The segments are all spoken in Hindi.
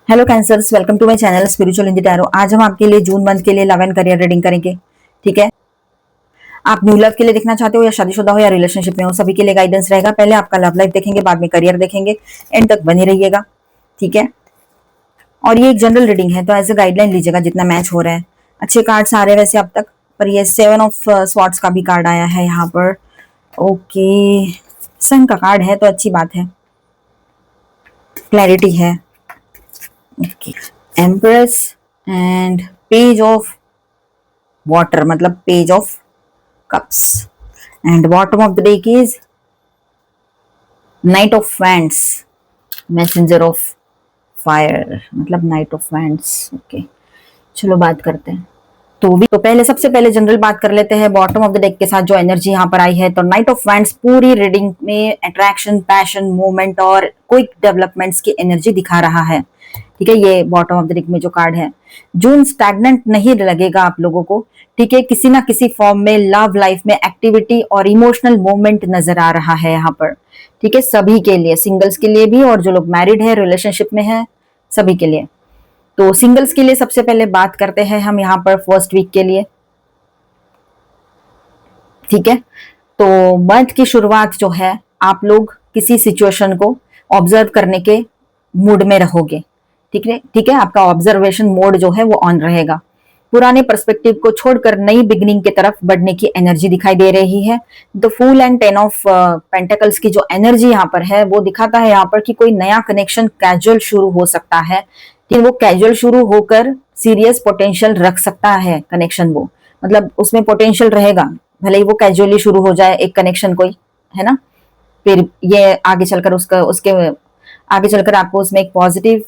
Hello cancers, welcome to my channel spiritual in the tarot. आज हम आपके लिए जून मंथ के लिए लव एंड करियर रीडिंग करेंगे। ठीक है, आप न्यू लव के लिए देखना चाहते हो या शादीशुदा हो या रिलेशनशिप में हो, सभी के लिए गाइडेंस रहेगा। पहले आपका लव लाइफ देखेंगे, बाद में करियर देखेंगे। एंड तक बने रहिएगा। ठीक है, और ये एक जनरल रीडिंग है तो एज ए गाइडलाइन लीजिएगा जितना मैच हो रहा है। अच्छे कार्ड्स आ रहे हैं वैसे अब तक, पर ये 7 ऑफ स्वॉर्ड्स का भी कार्ड आया है यहाँ पर। ओके, सन का कार्ड है तो अच्छी बात है, क्लैरिटी है। Okay, empress and page of water, मतलब page of cups. And bottom of the deck is knight of wands, messenger of fire, मतलब नाइट ऑफ वैंड्स। ओके, चलो बात करते हैं। तो पहले सबसे पहले जनरल बात कर लेते हैं बॉटम ऑफ द डेक के साथ जो एनर्जी यहाँ पर आई है। तो नाइट ऑफ वैंड्स पूरी रीडिंग में अट्रैक्शन, पैशन, मूवमेंट और क्विक डेवलपमेंट्स की एनर्जी दिखा रहा है। ठीक है, ये बॉटम ऑफ द डेक में जो कार्ड है। जून स्टैग्नेंट नहीं लगेगा आप लोगों को। ठीक है, किसी ना किसी फॉर्म में लव लाइफ में एक्टिविटी और इमोशनल मूवमेंट नजर आ रहा है यहाँ पर। ठीक है, सभी के लिए, सिंगल्स के लिए भी और जो लोग मैरिड है, रिलेशनशिप में है, सभी के लिए। तो सिंगल्स के लिए सबसे पहले बात करते हैं हम यहाँ पर फर्स्ट वीक के लिए। ठीक है, तो मंथ की शुरुआत जो है, आप लोग किसी सिचुएशन को ऑब्जर्व करने के मूड में रहोगे। ठीक है, ठीक है, आपका ऑब्जर्वेशन मोड जो है वो ऑन रहेगा। पुराने पर्सपेक्टिव को छोड़कर नई बिगनिंग की तरफ बढ़ने की एनर्जी दिखाई दे रही है। The fool and 10 of pentacles की जो एनर्जी यहाँ पर है वो दिखाता है यहाँ पर कि कोई नया कनेक्शन कैजुअल शुरू हो सकता है। लेकिन वो कैजुअल शुरू होकर सीरियस पोटेंशियल रख सकता है कनेक्शन, वो मतलब उसमें पोटेंशियल रहेगा, भले ही वो कैजुअली शुरू हो जाए एक कनेक्शन कोई, है ना। फिर ये आगे चलकर उसके आगे चलकर आपको उसमें एक पॉजिटिव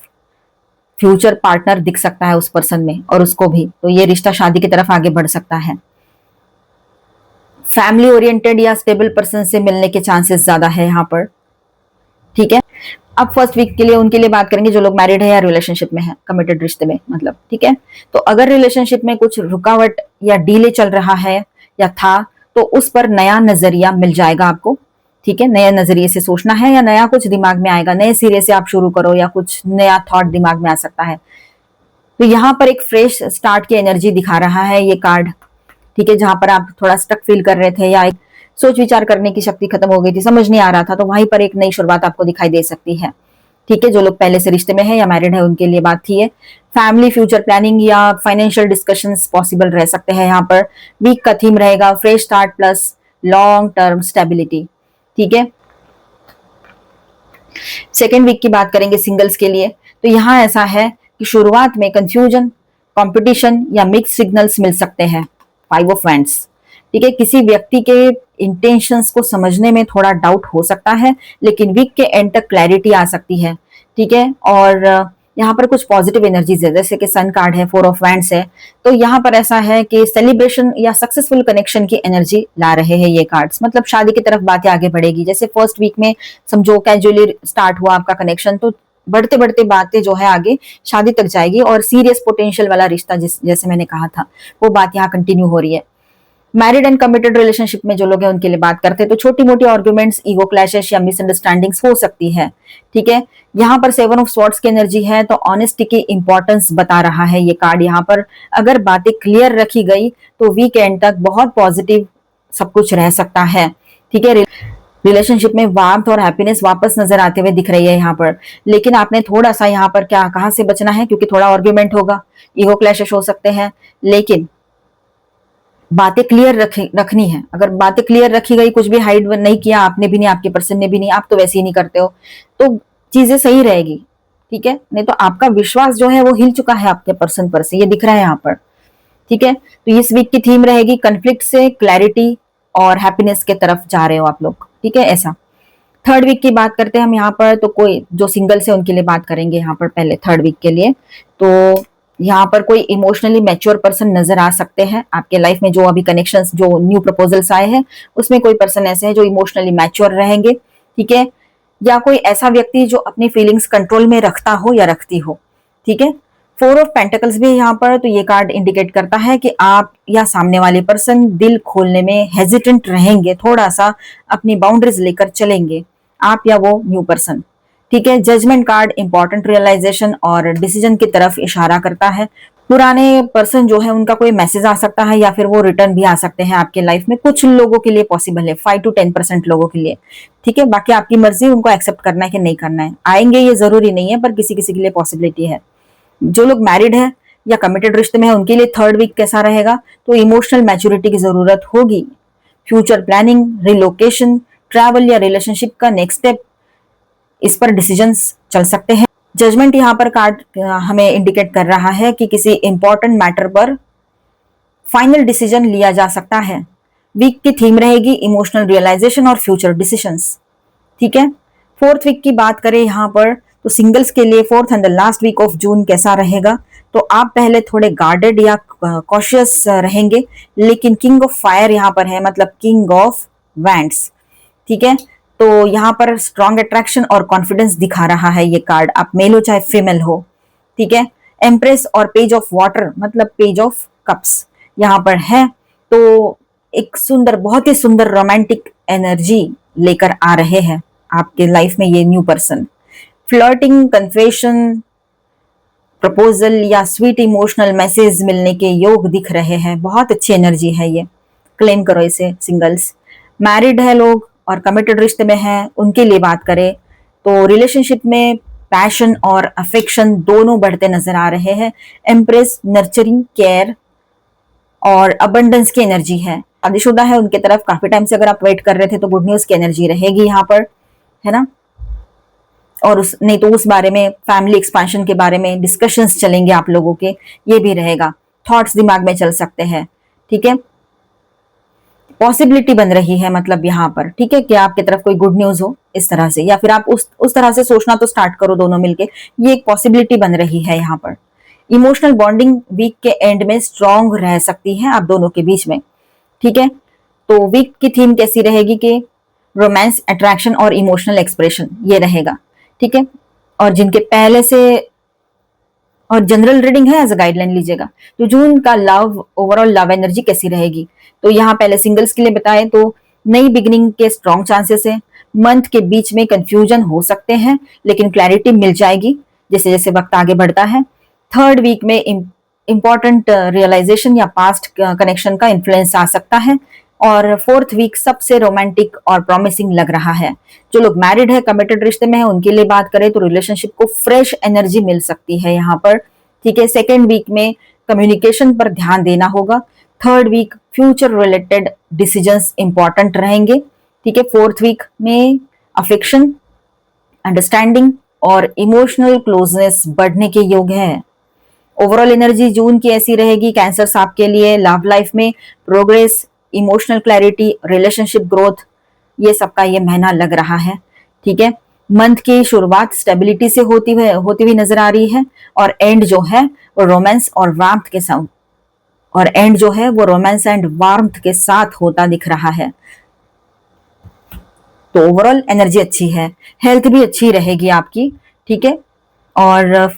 फ्यूचर पार्टनर दिख सकता है उस पर्सन में, और उसको भी, तो ये रिश्ता शादी की तरफ आगे बढ़ सकता है। फैमिली ओरिएंटेड या स्टेबल पर्सन से मिलने के चांसेस ज्यादा है यहाँ पर। ठीक है, अब फर्स्ट वीक के लिए उनके लिए बात करेंगे जो लोग मैरिड है या रिलेशनशिप में है, कमिटेड रिश्ते में मतलब। ठीक है, तो अगर रिलेशनशिप में कुछ रुकावट या डीले चल रहा है या था, तो उस पर नया नजरिया मिल जाएगा आपको। ठीक है, नए नजरिए से सोचना है या नया कुछ दिमाग में आएगा, नए सिरे से आप शुरू करो या कुछ नया थॉट दिमाग में आ सकता है। तो यहाँ पर एक फ्रेश स्टार्ट की एनर्जी दिखा रहा है ये कार्ड। ठीक है, जहां पर आप थोड़ा स्टक फील कर रहे थे या एक सोच विचार करने की शक्ति खत्म हो गई थी, समझ नहीं आ रहा था, तो वहीं पर एक नई शुरुआत आपको दिखाई दे सकती है। ठीक है, जो लोग पहले से रिश्ते में है या मैरिड है उनके लिए बात थी ये। फैमिली फ्यूचर प्लानिंग या फाइनेंशियल डिस्कशंस पॉसिबल रह सकते हैं यहाँ पर। वीक का थीम रहेगा fresh start plus long term stability. ठीक है, सेकेंड वीक की बात करेंगे सिंगल्स के लिए। तो यहाँ ऐसा है कि शुरुआत में कंफ्यूजन, कंपटीशन या मिक्स सिग्नल्स मिल सकते हैं। 5 ऑफ वैंड्स। ठीक है, किसी व्यक्ति के इंटेंशंस को समझने में थोड़ा डाउट हो सकता है, लेकिन वीक के एंड तक क्लैरिटी आ सकती है। ठीक है, और यहाँ पर कुछ पॉजिटिव एनर्जीज है, जैसे कि सन कार्ड है, 4 ऑफ वैंड्स है, तो यहाँ पर ऐसा है कि सेलिब्रेशन या सक्सेसफुल कनेक्शन की एनर्जी ला रहे हैं ये कार्ड्स, मतलब शादी की तरफ बातें आगे बढ़ेगी। जैसे फर्स्ट वीक में समझो कैजुअली स्टार्ट हुआ आपका कनेक्शन, तो बढ़ते बढ़ते बातें जो है आगे शादी तक जाएगी, और सीरियस पोटेंशियल वाला रिश्ता जैसे मैंने कहा था वो बात यहाँ कंटिन्यू हो रही है। मैरिड एंड कमिटेड रिलेशनशिप में जो लोग हैं उनके लिए बात करते हैं, तो छोटी मोटी आर्ग्यूमेंट्स, ईगो क्लैशेस या मिसअंडरस्टैंडिंग्स हो सकती है। ठीक है, यहाँ पर 7 ऑफ स्वॉर्ड्स की एनर्जी है, तो ऑनेस्टी की इंपॉर्टेंस बता रहा है ये कार्ड यहाँ पर। अगर बातें क्लियर रखी गई तो वीकेंड तक बहुत पॉजिटिव सब कुछ रह सकता है। ठीक है, रिलेशनशिप में वार्मथ और हैप्पीनेस वापस नजर आते हुए दिख रही है यहाँ पर। लेकिन आपने थोड़ा सा यहाँ पर क्या, कहाँ से बचना है, क्योंकि थोड़ा आर्ग्यूमेंट होगा, ईगो क्लैशेस हो सकते हैं, लेकिन बातें क्लियर रखनी है। अगर बातें क्लियर रखी गई, कुछ भी हाइड नहीं किया आपने भी नहीं, आपके पर्सन ने भी नहीं, आप तो वैसे ही नहीं करते हो, तो चीजें सही रहेगी। ठीक है, नहीं तो आपका विश्वास जो है वो हिल चुका है आपके पर्सन पर से, ये दिख रहा है यहाँ पर। ठीक है, तो इस वीक की थीम रहेगी कन्फ्लिक्ट से क्लैरिटी और हैप्पीनेस के तरफ जा रहे हो आप लोग। ठीक है, ऐसा। थर्ड वीक की बात करते हैं हम यहाँ पर, तो कोई जो सिंगल्स है उनके लिए बात करेंगे यहाँ पर पहले थर्ड वीक के लिए। तो यहाँ पर कोई इमोशनली मैच्योर पर्सन नजर आ सकते हैं आपके लाइफ में। जो अभी कनेक्शंस, जो न्यू प्रपोजल्स आए हैं उसमें कोई पर्सन ऐसे हैं जो इमोशनली मैच्योर रहेंगे। ठीक है, या कोई ऐसा व्यक्ति जो अपनी फीलिंग्स कंट्रोल में रखता हो या रखती हो। ठीक है, 4 ऑफ पेंटिकल्स भी यहाँ पर, तो ये कार्ड इंडिकेट करता है कि आप या सामने वाले पर्सन दिल खोलने में हेजिटेंट रहेंगे, थोड़ा सा अपनी बाउंड्रीज लेकर चलेंगे, आप या वो न्यू पर्सन। ठीक है। जजमेंट कार्ड इंपॉर्टेंट रियलाइजेशन और डिसीजन की तरफ इशारा करता है। पुराने पर्सन जो है उनका कोई मैसेज आ सकता है या फिर वो रिटर्न भी आ सकते हैं आपके लाइफ में। कुछ लोगों के लिए पॉसिबल है, 5 to 10% लोगों के लिए। ठीक है, बाकी आपकी मर्जी उनको एक्सेप्ट करना है कि नहीं करना है। आएंगे ये जरूरी नहीं है, पर किसी किसी के लिए पॉसिबिलिटी है। जो लोग मैरिड है या कमिटेड रिश्ते में है उनके लिए थर्ड वीक कैसा रहेगा, तो इमोशनल मैच्योरिटी की जरूरत होगी। फ्यूचर प्लानिंग, रिलोकेशन, ट्रैवल या रिलेशनशिप का नेक्स्ट स्टेप, इस पर डिसीजंस चल सकते हैं। जजमेंट यहाँ पर कार्ड हमें इंडिकेट कर रहा है कि किसी इंपॉर्टेंट मैटर पर फाइनल डिसीजन लिया जा सकता है। वीक की थीम रहेगी इमोशनल रियलाइजेशन और फ्यूचर डिसीजंस। ठीक है। फोर्थ वीक की बात करें यहाँ पर, तो सिंगल्स के लिए fourth and the last week of June कैसा रहेगा, तो आप पहले थोड़े गार्डेड या कॉशियस रहेंगे, लेकिन किंग ऑफ फायर यहाँ पर है, मतलब किंग ऑफ वैंड्स। ठीक है, तो यहाँ पर स्ट्रॉन्ग अट्रैक्शन और कॉन्फिडेंस दिखा रहा है ये कार्ड, आप मेल हो चाहे फीमेल हो। ठीक है। एम्प्रेस और पेज ऑफ वाटर, मतलब पेज ऑफ कप्स यहाँ पर है, तो एक सुंदर, बहुत ही सुंदर रोमांटिक एनर्जी लेकर आ रहे हैं आपके लाइफ में ये new person. Flirting, confession, proposal या स्वीट इमोशनल मैसेज मिलने के योग दिख रहे हैं। बहुत अच्छी एनर्जी है ये, क्लेम करो इसे सिंगल्स। मैरिड है लोग और कमिटेड रिश्ते में है, उनके लिए बात करें तो रिलेशनशिप में पैशन और अफेक्शन दोनों बढ़ते नजर आ रहे हैं। एम्प्रेस नर्चरिंग, केयर और अबंडेंस की एनर्जी है। शादीशुदा है उनके तरफ काफी टाइम से अगर आप वेट कर रहे थे तो गुड न्यूज की एनर्जी रहेगी यहाँ पर, है ना। और उस नहीं तो उस बारे में, फैमिली एक्सपेंशन के बारे में डिस्कशंस चलेंगे आप लोगों के, ये भी रहेगा। थॉट्स दिमाग में चल सकते हैं। ठीक है, पॉसिबिलिटी बन रही है मतलब यहाँ पर। ठीक है, कि आपकी तरफ कोई गुड न्यूज हो इस तरह से, या फिर आप उस तरह से सोचना तो स्टार्ट करो दोनों मिलके, ये एक पॉसिबिलिटी बन रही है यहाँ पर। इमोशनल बॉन्डिंग वीक के एंड में स्ट्रॉन्ग रह सकती है आप दोनों के बीच में। ठीक है, तो वीक की थीम कैसी रहेगी कि रोमांस, अट्रैक्शन और इमोशनल एक्सप्रेशन, ये रहेगा। ठीक है, और जिनके पहले से, और जनरल रीडिंग है एज अ गाइडलाइन लीजिएगा। तो जून का लव, ओवरऑल लव एनर्जी कैसी रहेगी, तो यहाँ पहले सिंगल्स के लिए बताएं तो नई बिगिनिंग के स्ट्रॉन्ग चांसेस है। मंथ के बीच में कंफ्यूजन हो सकते हैं, लेकिन क्लैरिटी मिल जाएगी जैसे जैसे वक्त आगे बढ़ता है। थर्ड वीक में इंपॉर्टेंट रियलाइजेशन या पास्ट कनेक्शन का इन्फ्लुएंस आ सकता है। और फोर्थ वीक सबसे रोमांटिक और प्रॉमिसिंग लग रहा है। जो लोग मैरिड है, कमिटेड रिश्ते में है, उनके लिए बात करें तो रिलेशनशिप को फ्रेश एनर्जी मिल सकती है यहाँ पर। ठीक है, सेकेंड वीक में कम्युनिकेशन पर ध्यान देना होगा। Third week future related decisions important रहेंगे। ठीक है, फोर्थ वीक में अफेक्शन, अंडरस्टैंडिंग और इमोशनल क्लोजनेस बढ़ने के योग है। ओवरऑल एनर्जी जून की ऐसी रहेगी कैंसर आपके लिए, लव लाइफ में progress, emotional clarity, relationship growth, ये सबका ये महीना लग रहा है। ठीक है, मंथ की शुरुआत स्टेबिलिटी से होती हुई नजर आ रही है, और एंड जो है वो रोमांस और वार्मथ के साथ, और एंड जो है वो रोमांस एंड वार्मथ के साथ होता दिख रहा है। तो ओवरऑल एनर्जी अच्छी है, हेल्थ भी अच्छी रहेगी आपकी। ठीक है, और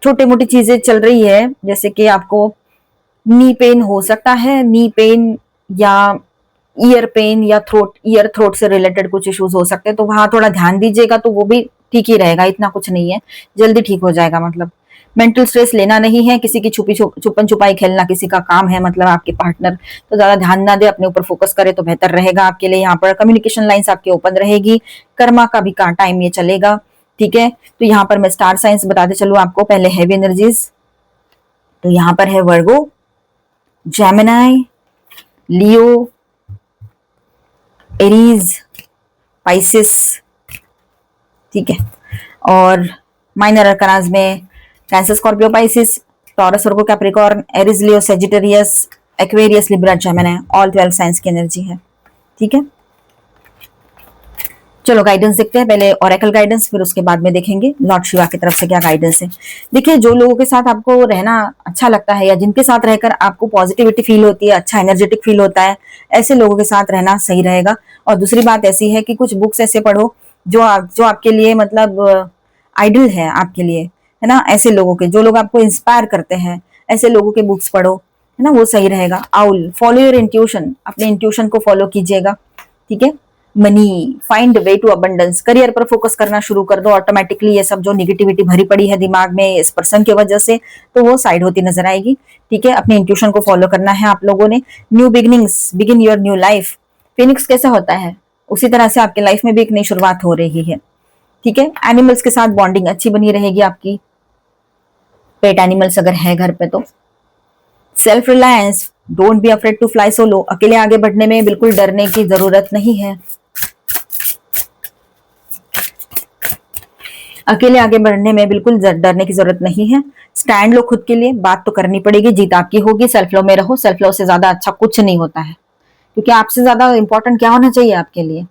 छोटी मोटी चीजें चल रही है, जैसे कि आपको नी पेन हो सकता है, नी पेन या ईयर पेन या ईयर थ्रोट से रिलेटेड कुछ इश्यूज हो सकते हैं, तो वहां थोड़ा ध्यान दीजिएगा तो वो भी ठीक ही रहेगा, इतना कुछ नहीं है, जल्दी ठीक हो जाएगा। मतलब मेंटल स्ट्रेस लेना नहीं है, किसी की छुपन छुपाई खेलना किसी का काम है, मतलब आपके पार्टनर, तो ज्यादा ध्यान ना दे, अपने ऊपर फोकस करे तो बेहतर रहेगा आपके लिए। यहाँ पर कम्युनिकेशन लाइंस आपके ओपन रहेगी, कर्मा का भी टाइम ये चलेगा। ठीक है, तो यहाँ पर मैं स्टार साइंस बताते चलूं आपको। पहले हैवी एनर्जीज, तो यहाँ पर है Virgo, Gemini, Leo, Aries, Pisces. ठीक है, और माइनर अरकानाज में Cancer, Scorpio, Pisces, Taurus, Virgo, Capricorn, Aries, Leo, Sagittarius, Aquarius, Libra, Gemini, all 12 signs की एनर्जी है। ठीक है, चलो गाइडेंस देखते हैं, पहले ओरेकल गाइडेंस, फिर उसके बाद में देखेंगे लॉर्ड शिवा की तरफ से क्या गाइडेंस है। देखिए, जो लोगों के साथ आपको रहना अच्छा लगता है या जिनके साथ रहकर आपको पॉजिटिविटी फील होती है, अच्छा एनर्जेटिक फील होता है, ऐसे लोगों के साथ रहना सही रहेगा। और दूसरी बात ऐसी है कि कुछ बुक्स ऐसे पढ़ो जो आपके लिए मतलब आइडल है आपके लिए, है ना। ऐसे लोगों के, जो लोग आपको इंस्पायर करते हैं, ऐसे लोगों के बुक्स पढ़ो, है ना, वो सही रहेगा। आउल, फॉलो योर इंट्यूशन, अपने इंट्यूशन को फॉलो कीजिएगा। ठीक है, money, find way to abundance, career पर फोकस करना शुरू कर दो। ऑटोमेटिकली ये सब जो निगेटिविटी भरी पड़ी है दिमाग में इस पर्सन की वजह से, तो वो साइड होती नजर आएगी। ठीक है, अपने इंट्यूशन को फॉलो करना है आप लोगों ने। New beginnings, begin your new life. Phoenix कैसा होता है, उसी तरह से आपके लाइफ में भी एक नई शुरुआत हो रही है। ठीक है, एनिमल्स के साथ बॉन्डिंग अच्छी बनी रहेगी आपकी, पेट एनिमल्स अगर है घर पे तो। Self reliance, don't be afraid to fly solo, अकेले आगे बढ़ने में बिल्कुल डरने की जरूरत नहीं है। अकेले आगे बढ़ने में बिल्कुल डरने की जरूरत नहीं है। स्टैंड लो खुद के लिए, बात तो करनी पड़ेगी, जीत आपकी होगी। सेल्फ लव में रहो, सेल्फ लव से ज्यादा अच्छा कुछ नहीं होता है, क्योंकि आपसे ज्यादा इंपॉर्टेंट क्या होना चाहिए आपके लिए।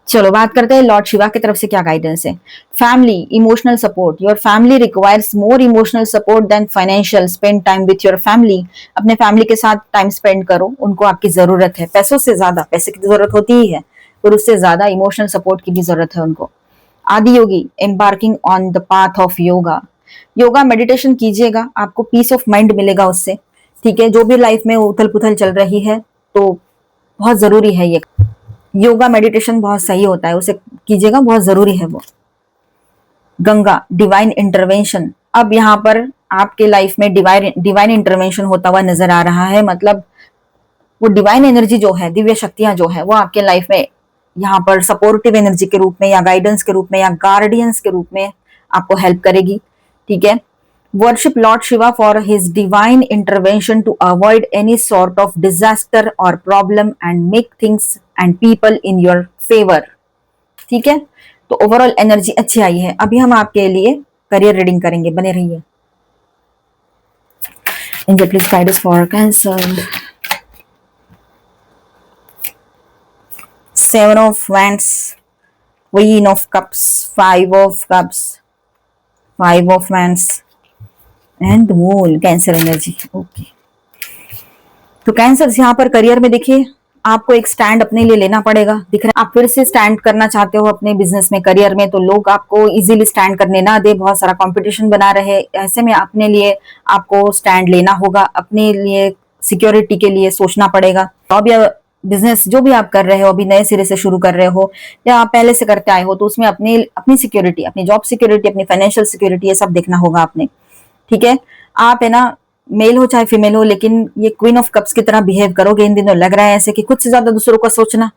चलो बात करते हैं लॉर्ड शिवा की तरफ से क्या गाइडेंस है। Family, emotional support, your family requires more emotional support than financial. Spend time with your family, अपने फैमिली के साथ टाइम स्पेंड करो, उनको आपकी जरूरत है। पैसों से ज्यादा, पैसे की जरूरत होती ही है, और उससे ज्यादा इमोशनल सपोर्ट की भी जरूरत है उनको। Adi Yogi, embarking on the path of yoga, yoga meditation कीजिएगा, आपको पीस ऑफ माइंड मिलेगा उससे। ठीक है, जो भी लाइफ में उथल पुथल चल रही है तो बहुत जरूरी है ये योगा मेडिटेशन, बहुत सही होता है, उसे कीजिएगा, बहुत जरूरी है वो। गंगा, डिवाइन इंटरवेंशन, अब यहाँ पर आपके लाइफ में डिवाइन इंटरवेंशन होता हुआ नजर आ रहा है। मतलब वो डिवाइन एनर्जी जो है, दिव्य शक्तियां जो है, वो आपके लाइफ में यहाँ पर सपोर्टिव एनर्जी के रूप में या गाइडेंस के रूप में या गार्डियंस के रूप में आपको हेल्प करेगी। ठीक है, worship Lord Shiva for his divine intervention to avoid any sort of disaster और problem and make things and people in your favour. ठीक है, तो ओवरऑल एनर्जी अच्छी आई है। अभी हम आपके लिए करियर रीडिंग करेंगे, बने रहिए। Angel please guide us for cancer. Seven of Wands, Queen of Cups, Five of Cups, Five of Wands, and the Moon, cancer energy. Okay, तो कैंसर यहाँ पर करियर में देखिए, आपको एक स्टैंड अपने लिए लेना पड़ेगा। दिख रहा है आप फिर से स्टैंड करना चाहते हो अपने बिजनेस में, करियर में, तो लोग आपको इजीली स्टैंड करने ना दे, बहुत सारा कंपटीशन बना रहे, ऐसे में अपने लिए आपको स्टैंड लेना होगा, अपने लिए सिक्योरिटी के लिए सोचना पड़ेगा। तो अब यह बिजनेस जो भी आप कर रहे हो, अभी नए सिरे से शुरू कर रहे हो या आप पहले से करते आए हो, तो उसमें अपनी सिक्योरिटी, अपनी जॉब सिक्योरिटी, अपनी फाइनेंशियल सिक्योरिटी, ये सब देखना होगा आपने। ठीक है, आप है ना, मेल हो चाहे फीमेल हो, लेकिन ये क्वीन ऑफ कप्स की तरह बिहेव करोगे इन दिनों। लग रहा है ऐसे कि खुद से ज्यादा दूसरों का सोचना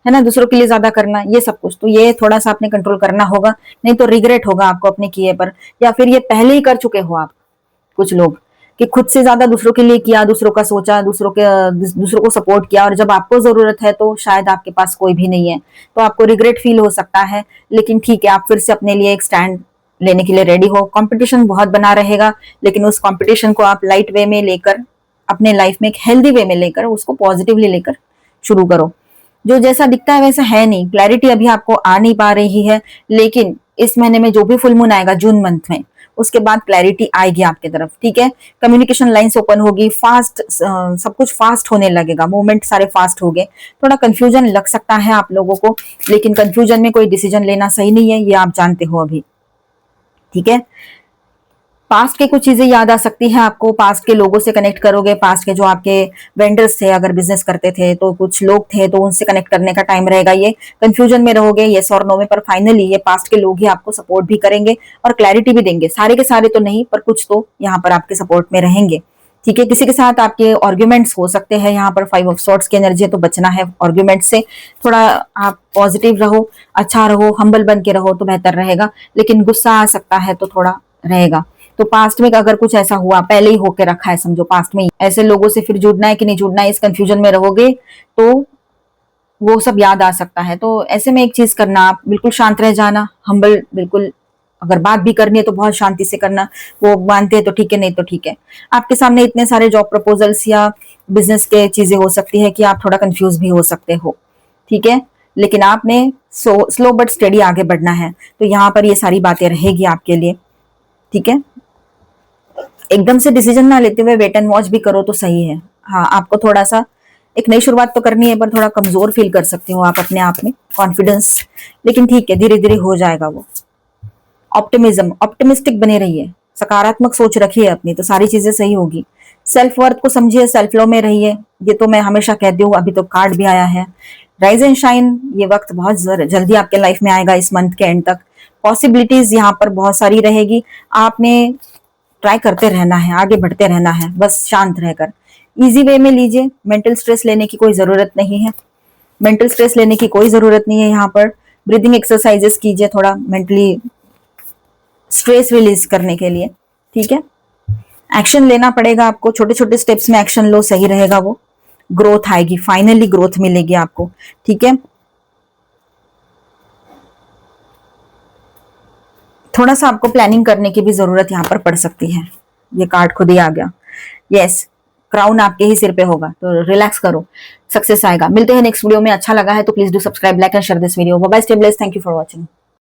है ना, दूसरों के लिए ज्यादा करना, ये सब कुछ, तो ये थोड़ा सा आपने कंट्रोल करना होगा, नहीं तो रिग्रेट होगा आपको अपने किए पर। या फिर ये पहले ही कर चुके हो आप कुछ लोग, कि खुद से ज्यादा दूसरों के लिए किया, दूसरों का सोचा, दूसरों को सपोर्ट किया, और जब आपको जरूरत है तो शायद आपके पास कोई भी नहीं है, तो आपको रिग्रेट फील हो सकता है। लेकिन ठीक है, आप फिर से अपने लिए एक स्टैंड लेने के लिए रेडी हो। कंपटीशन बहुत बना रहेगा, लेकिन उस कंपटीशन को आप लाइट वे में लेकर, अपने लाइफ में एक हेल्दी वे में लेकर, उसको पॉजिटिवली लेकर शुरू करो। जो जैसा दिखता है वैसा है नहीं, क्लैरिटी अभी आपको आ नहीं पा रही है, लेकिन इस महीने में जो भी फुल मून आएगा जून मंथ में, उसके बाद क्लैरिटी आएगी आपके तरफ। ठीक है, कम्युनिकेशन लाइंस ओपन होगी, फास्ट, सब कुछ फास्ट होने लगेगा, मूवमेंट सारे फास्ट हो गए। थोड़ा कंफ्यूजन लग सकता है आप लोगों को, लेकिन कंफ्यूजन में कोई डिसीजन लेना सही नहीं है, ये आप जानते हो अभी। ठीक है, पास्ट के कुछ चीजें याद आ सकती है आपको, पास्ट के लोगों से कनेक्ट करोगे, पास्ट के जो आपके वेंडर्स थे, अगर बिजनेस करते थे तो कुछ लोग थे, तो उनसे कनेक्ट करने का टाइम रहेगा। ये कंफ्यूजन में रहोगे, ये और नो में, पर फाइनली ये पास्ट के लोग ही आपको सपोर्ट भी करेंगे और क्लैरिटी भी देंगे। सारे के सारे तो नहीं, पर कुछ तो यहाँ पर आपके सपोर्ट में रहेंगे। ठीक है, किसी के साथ आपके आर्ग्यूमेंट्स हो सकते हैं, यहाँ पर 5 ऑफ सॉर्ड्स की एनर्जी है, तो बचना है आर्ग्यूमेंट से। थोड़ा आप पॉजिटिव रहो, अच्छा रहो, हम्बल बन के रहो तो बेहतर रहेगा, लेकिन गुस्सा आ सकता है तो थोड़ा रहेगा। तो पास्ट में अगर कुछ ऐसा हुआ, पहले ही होके रखा है, समझो पास्ट में, ऐसे लोगों से फिर जुड़ना है कि नहीं जुड़ना है, इस कंफ्यूजन में रहोगे तो वो सब याद आ सकता है। तो ऐसे में एक चीज करना, आप बिल्कुल शांत रह जाना, हम्बल बिल्कुल, अगर बात भी करनी है तो बहुत शांति से करना, वो मानते हैं तो ठीक है, नहीं तो ठीक है। आपके सामने इतने सारे जॉब प्रपोजल्स या बिजनेस के चीजें हो सकती है कि आप थोड़ा कंफ्यूज भी हो सकते हो। ठीक है, लेकिन आपने स्लो बट स्टेडी आगे बढ़ना है, तो यहाँ पर ये सारी बातें रहेगी आपके लिए। ठीक है, एकदम से डिसीजन ना लेते हुए वेट एंड वॉच भी करो तो सही है। हाँ, आपको थोड़ा सा एक नई शुरुआत तो करनी है, पर थोड़ा कमजोर फील कर सकते हो आप अपने आप में, कॉन्फिडेंस, लेकिन ठीक है, धीरे धीरे हो जाएगा वो। ऑप्टिमिज्म, ऑप्टिमिस्टिक बने रहिए, सकारात्मक सोच रखिए अपनी, तो सारी चीजें सही होगी। सेल्फ वर्थ को समझिए, सेल्फ लव में रहिए, ये तो मैं हमेशा कहती हूँ, अभी तो कार्ड भी आया है। राइज एंड शाइन, ये वक्त बहुत जल्दी आपके लाइफ में आएगा इस मंथ के एंड तक। पॉसिबिलिटीज यहाँ पर बहुत सारी रहेगी, आपने ट्राई करते रहना है, आगे बढ़ते रहना है, बस शांत रहकर इजी वे में लीजिए। मेंटल स्ट्रेस लेने की कोई जरूरत नहीं है, मेंटल स्ट्रेस लेने की कोई जरूरत नहीं है। यहाँ पर ब्रीदिंग एक्सरसाइजेस कीजिए थोड़ा मेंटली स्ट्रेस रिलीज करने के लिए, ठीक है। एक्शन लेना पड़ेगा आपको, छोटे छोटे स्टेप्स में एक्शन लो, सही रहेगा वो। ग्रोथ आएगी, फाइनली ग्रोथ मिलेगी आपको, ठीक है। थोड़ा सा आपको प्लानिंग करने की भी जरूरत यहाँ पर पड़ सकती है, ये कार्ड खुद ही आ गया। यस, क्राउन आपके ही सिर पे होगा, तो रिलैक्स करो, सक्सेस आएगा। मिलते हैं नेक्स्ट वीडियो में। अच्छा लगा है तो please do subscribe, like and share this video. Bye bye, stay blessed, thank you for watching.